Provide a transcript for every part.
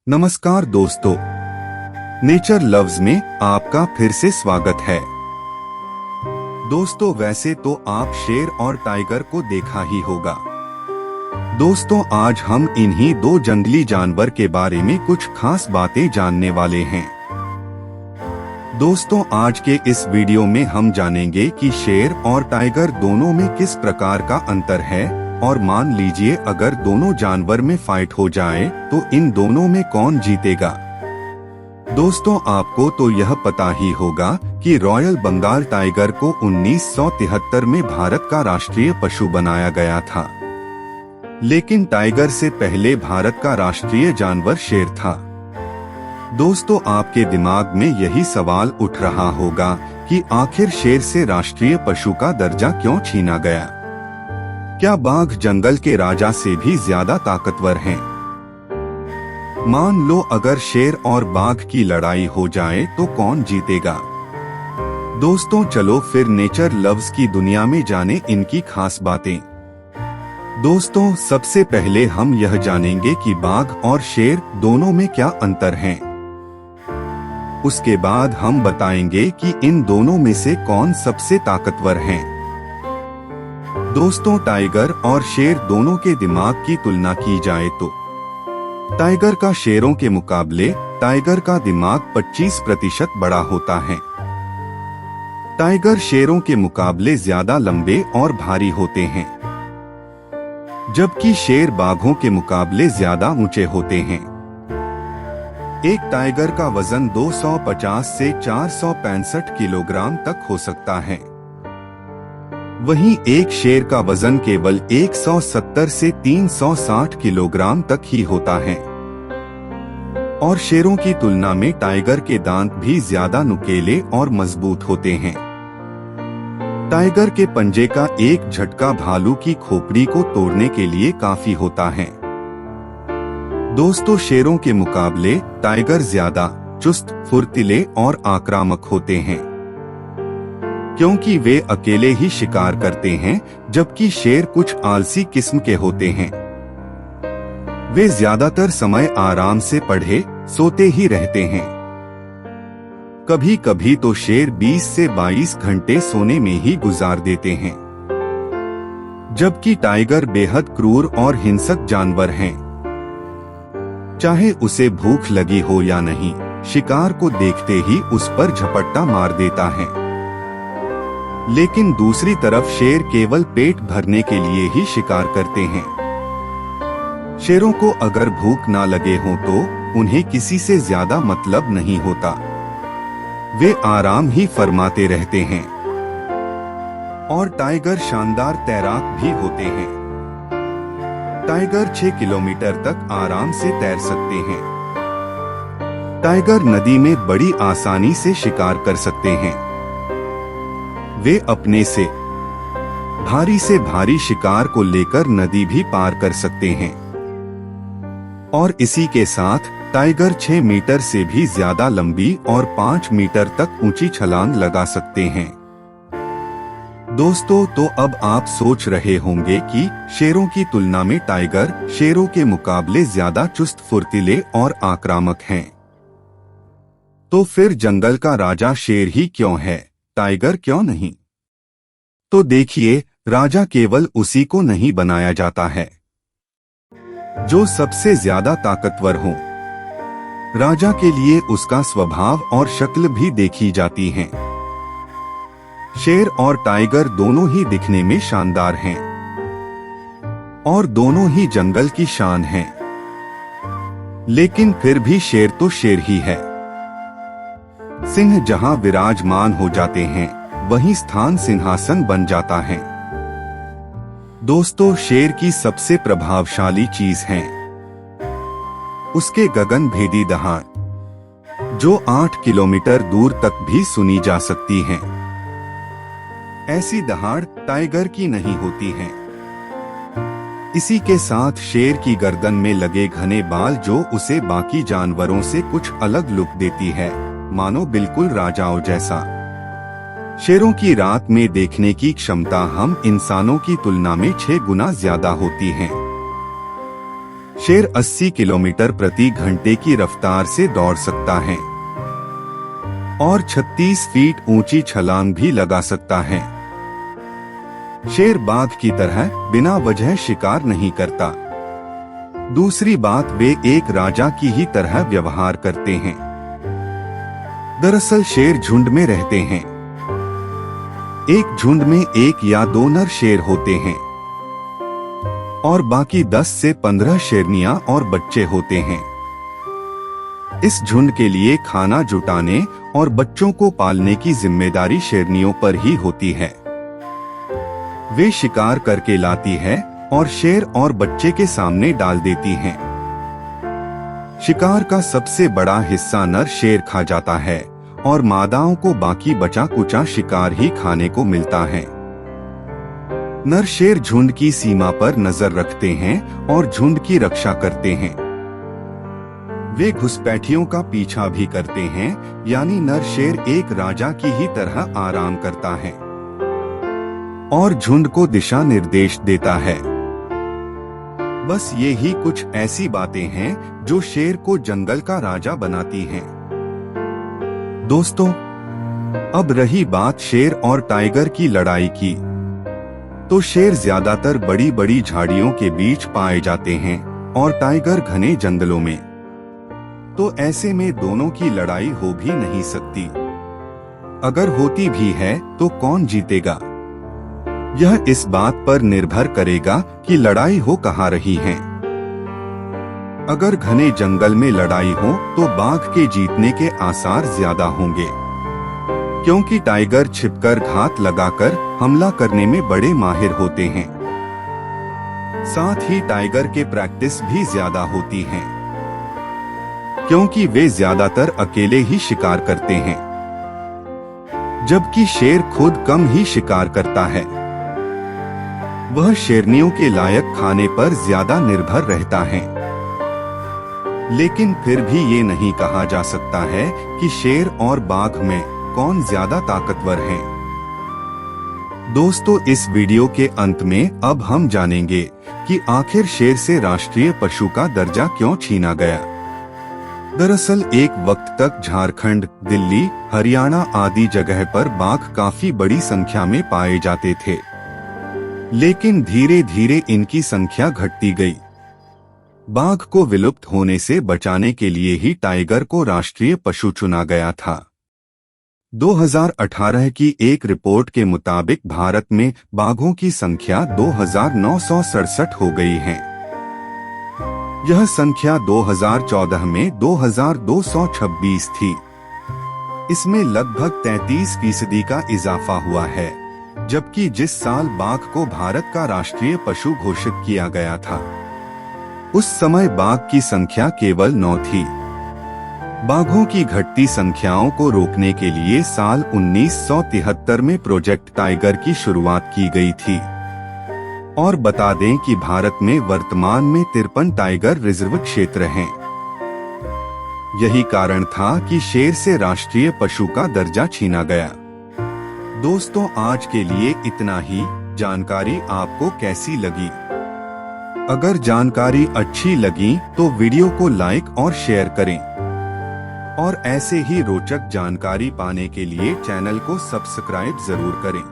नमस्कार दोस्तों, nature loves में आपका फिर से स्वागत है। दोस्तों, वैसे तो आप शेर और टाइगर को देखा ही होगा। दोस्तों, आज हम इन्हीं दो जंगली जानवर के बारे में कुछ खास बातें जानने वाले हैं। दोस्तों, आज के इस वीडियो में हम जानेंगे कि शेर और टाइगर दोनों में किस प्रकार का अंतर है, और मान लीजिए अगर दोनों जानवर में फाइट हो जाए तो इन दोनों में कौन जीतेगा। दोस्तों, आपको तो यह पता ही होगा कि रॉयल बंगाल टाइगर को 1973 में भारत का राष्ट्रीय पशु बनाया गया था, लेकिन टाइगर से पहले भारत का राष्ट्रीय जानवर शेर था। दोस्तों, आपके दिमाग में यही सवाल उठ रहा होगा कि आखिर शेर से राष्ट्रीय पशु का दर्जा क्यों छीना गया। क्या बाघ जंगल के राजा से भी ज्यादा ताकतवर हैं? मान लो अगर शेर और बाघ की लड़ाई हो जाए तो कौन जीतेगा। दोस्तों, चलो फिर नेचर लव्स की दुनिया में जाने इनकी खास बातें। दोस्तों, सबसे पहले हम यह जानेंगे कि बाघ और शेर दोनों में क्या अंतर हैं। उसके बाद हम बताएंगे कि इन दोनों में से कौन सबसे ताकतवर हैं। दोस्तों, टाइगर और शेर दोनों के दिमाग की तुलना की जाए तो टाइगर का शेरों के मुकाबले टाइगर का दिमाग 25% बड़ा होता है। टाइगर शेरों के मुकाबले ज्यादा लंबे और भारी होते हैं, जबकि शेर बाघों के मुकाबले ज्यादा ऊंचे होते हैं। एक टाइगर का वजन 250 से 465 किलोग्राम तक हो सकता है, वहीं एक शेर का वजन केवल 170 से 360 किलोग्राम तक ही होता है। और शेरों की तुलना में टाइगर के दांत भी ज्यादा नुकीले और मजबूत होते हैं। टाइगर के पंजे का एक झटका भालू की खोपड़ी को तोड़ने के लिए काफी होता है। दोस्तों, शेरों के मुकाबले टाइगर ज्यादा चुस्त, फुर्तीले और आक्रामक होते हैं, क्योंकि वे अकेले ही शिकार करते हैं, जबकि शेर कुछ आलसी किस्म के होते हैं। वे ज्यादातर समय आराम से पढ़े सोते ही रहते हैं। कभी कभी तो शेर 20 से 22 घंटे सोने में ही गुजार देते हैं, जबकि टाइगर बेहद क्रूर और हिंसक जानवर हैं। चाहे उसे भूख लगी हो या नहीं, शिकार को देखते ही उस पर झपट्टा मार देता है। लेकिन दूसरी तरफ शेर केवल पेट भरने के लिए ही शिकार करते हैं। शेरों को अगर भूख ना लगे हो तो उन्हें किसी से ज्यादा मतलब नहीं होता, वे आराम ही फरमाते रहते हैं। और टाइगर शानदार तैराक भी होते हैं। टाइगर 6 किलोमीटर तक आराम से तैर सकते हैं। टाइगर नदी में बड़ी आसानी से शिकार कर सकते हैं। वे अपने से भारी शिकार को लेकर नदी भी पार कर सकते हैं। और इसी के साथ टाइगर 6 मीटर से भी ज्यादा लंबी और 5 मीटर तक ऊंची छलांग लगा सकते हैं। दोस्तों, तो अब आप सोच रहे होंगे कि शेरों की तुलना में टाइगर शेरों के मुकाबले ज्यादा चुस्त, फुर्तीले और आक्रामक हैं। तो फिर जंगल का राजा शेर ही क्यों है, टाइगर क्यों नहीं? तो देखिए, राजा केवल उसी को नहीं बनाया जाता है जो सबसे ज्यादा ताकतवर हो। राजा के लिए उसका स्वभाव और शक्ल भी देखी जाती हैं। शेर और टाइगर दोनों ही दिखने में शानदार हैं, और दोनों ही जंगल की शान हैं। लेकिन फिर भी शेर तो शेर ही है। सिंह जहां विराजमान हो जाते हैं, वहीं स्थान सिंहासन बन जाता है। दोस्तों, शेर की सबसे प्रभावशाली चीज है उसके गगनभेदी दहाड़, जो 8 किलोमीटर दूर तक भी सुनी जा सकती है। ऐसी दहाड़ टाइगर की नहीं होती है। इसी के साथ शेर की गर्दन में लगे घने बाल, जो उसे बाकी जानवरों से कुछ अलग लुक देती है, मानो बिल्कुल राजाओं जैसा। शेरों की रात में देखने की क्षमता हम इंसानों की तुलना में 6 गुना ज्यादा होती है। शेर 80 किलोमीटर प्रति घंटे की रफ्तार से दौड़ सकता है और 36 फीट ऊंची छलांग भी लगा सकता है। शेर बाघ की तरह बिना वजह शिकार नहीं करता। दूसरी बात, वे एक राजा की ही तरह व्यवहार करते हैं। दरअसल शेर झुंड में रहते हैं। एक झुंड में 1 या 2 नर शेर होते हैं और बाकी 10 से 15 शेरनियां और बच्चे होते हैं। इस झुंड के लिए खाना जुटाने और बच्चों को पालने की जिम्मेदारी शेरनियों पर ही होती है। वे शिकार करके लाती है और शेर और बच्चे के सामने डाल देती हैं। शिकार का सबसे बड़ा हिस्सा नर शेर खा जाता है और मादाओं को बाकी बचा कुचा शिकार ही खाने को मिलता है। नर शेर झुंड की सीमा पर नजर रखते हैं और झुंड की रक्षा करते हैं। वे घुसपैठियों का पीछा भी करते हैं, यानी नर शेर एक राजा की ही तरह आराम करता है और झुंड को दिशा निर्देश देता है। बस ये ही कुछ ऐसी बातें हैं जो शेर को जंगल का राजा बनाती हैं। दोस्तों, अब रही बात शेर और टाइगर की लड़ाई की, तो शेर ज्यादातर बड़ी बड़ी झाड़ियों के बीच पाए जाते हैं और टाइगर घने जंगलों में। तो ऐसे में दोनों की लड़ाई हो भी नहीं सकती। अगर होती भी है तो कौन जीतेगा? यह इस बात पर निर्भर करेगा कि लड़ाई हो कहाँ रही है। अगर घने जंगल में लड़ाई हो तो बाघ के जीतने के आसार ज्यादा होंगे, क्योंकि टाइगर छिपकर घात लगाकर हमला करने में बड़े माहिर होते हैं। साथ ही टाइगर के प्रैक्टिस भी ज्यादा होती है, क्योंकि वे ज्यादातर अकेले ही शिकार करते हैं, जबकि शेर खुद कम ही शिकार करता है। वह शेरनियों के लायक खाने पर ज्यादा निर्भर रहता है। लेकिन फिर भी ये नहीं कहा जा सकता है कि शेर और बाघ में कौन ज्यादा ताकतवर है। दोस्तों, इस वीडियो के अंत में अब हम जानेंगे कि आखिर शेर से राष्ट्रीय पशु का दर्जा क्यों छीना गया। दरअसल एक वक्त तक झारखंड, दिल्ली, हरियाणा आदि जगह पर बाघ काफी बड़ी संख्या में पाए जाते थे, लेकिन धीरे धीरे इनकी संख्या घटती गई। बाघ को विलुप्त होने से बचाने के लिए ही टाइगर को राष्ट्रीय पशु चुना गया था। 2018 की एक रिपोर्ट के मुताबिक भारत में बाघों की संख्या 2967 हो गई है। यह संख्या 2014 में 2226 थी। इसमें लगभग 33% का इजाफा हुआ है, जबकि जिस साल बाघ को भारत का राष्ट्रीय पशु घोषित किया गया था, उस समय बाघ की संख्या केवल 9 थी। बाघों की घटती संख्याओं को रोकने के लिए साल 1973 में प्रोजेक्ट टाइगर की शुरुआत की गई थी। और बता दें कि भारत में वर्तमान में 53 टाइगर रिजर्व क्षेत्र हैं। यही कारण था कि शेर से राष्ट्रीय पशु का दर्जा छीना गया। दोस्तों, आज के लिए इतना ही। जानकारी आपको कैसी लगी? अगर जानकारी अच्छी लगी तो वीडियो को लाइक और शेयर करें और ऐसे ही रोचक जानकारी पाने के लिए चैनल को सब्सक्राइब जरूर करें।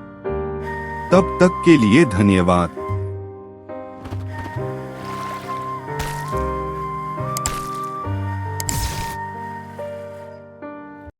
तब तक के लिए धन्यवाद।